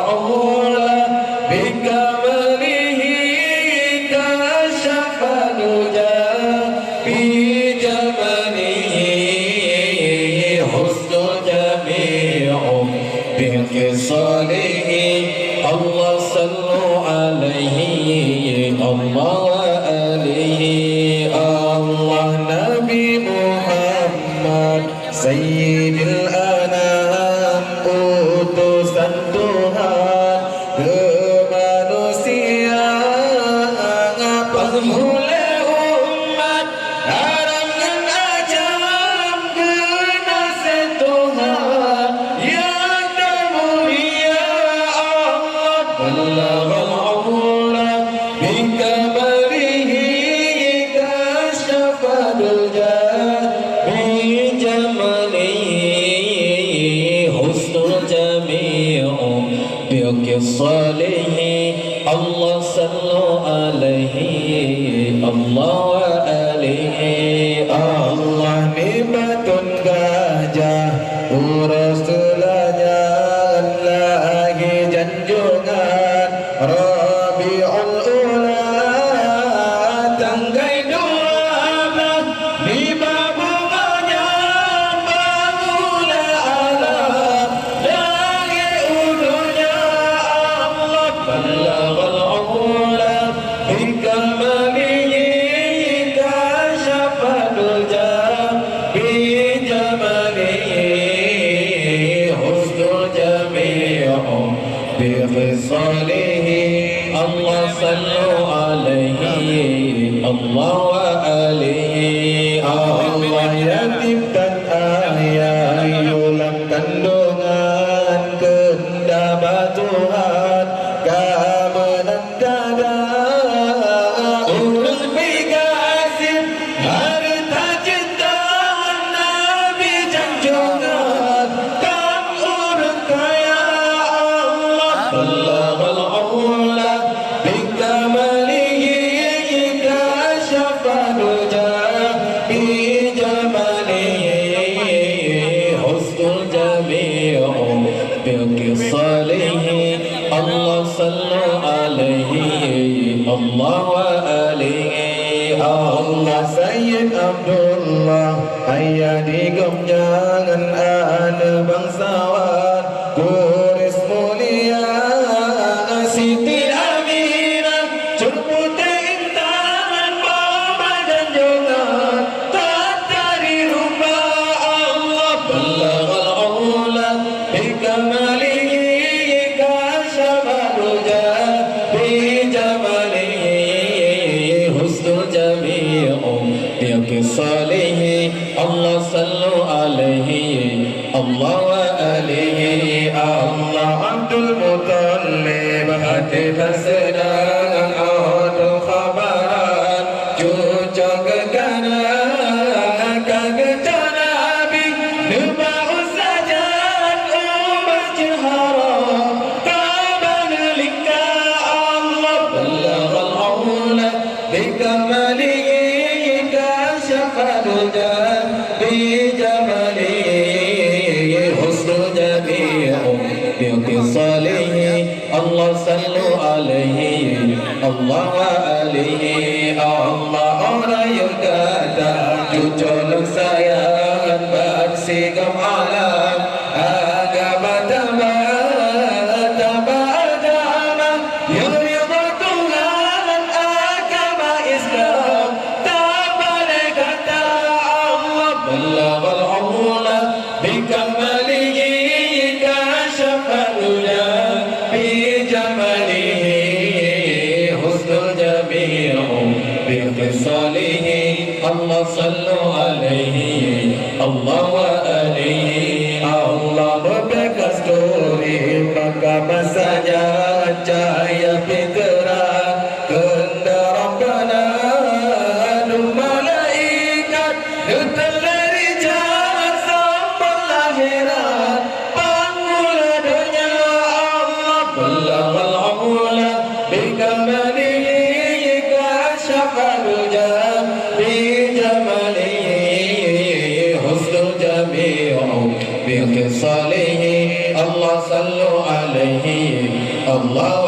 العلا بكماله كشف الدجى بجماله حسن جميع بخصاله الله صلوا عليه الله وآله الله نبي محمد سيد الأنام utusan Tuhan ke manusia penghulu umat haramkan ajam ke nasihat Tuhan yang termulia Allah balaghal aula bikamalihi kasyafal jah bijamalihi husnul jami'u biqisalihi Allah sallu alaihi Allah wa alihi Allah nibatun gajah Rasulanya lagi janjungan Rabiul Ula tanggai dua di babunganya bangula alam lagi ulunya Allah balaghal ula bikamalihi kasyafal jah bijamalihi husnul jami'u bikhisalihi Allah sallu alaihi Allah wa alihi Allah yatim dan ayah ulang kandungan kendama Tuhan keamanan dada urus bikasih harta cintaan Nabi janjungan kan urus kaya Allah balaghal aula bikamalihi kasyafal jah bijamalihi husnul jami'u biqisalihi Allah sallu alaihi Allah wa alihi Allah Sayyid Abdullah ayah digemjangan anak bangsawan kuris mulia Siti Aminah jempute intaman bawa janjungan tak dari rumah Allah balaghal aula bikamalihi kasyafal jah bijamalihi husnul jami'u biqisalihi Allah sallu alaihi Allah wa alihi Allah Abdul Muttalib hati bersedang adu khabaran cucu kekanan kagetan Nabi nebau sajan masjid haram kaban lika Allah balaghal aula bikamalihi kasyafal jah bijamalihi husnul jami'u biqisalihi Allah sallu alaihi Allah wa alihi Allah orang yang kata cucu sayangan bersigam alam agama tambah agama yang ridha Tuhan agama Islam tambah kata Allah balaghal aula bikamalihi kasyafal jah bijamalihi husnul jami'u biqisalihi Allah sallu alaihi Allah wa alihi Allah berkasturi maka masanya cahaya fitra kenda Rabbana nur malaikat nutelari jalan sampai akhirat pangula dunia Allah balaghal aula bikamalihi kasyafal jah bijamalihi husnul jami'u biqisalihi Allah sallu alaihi الله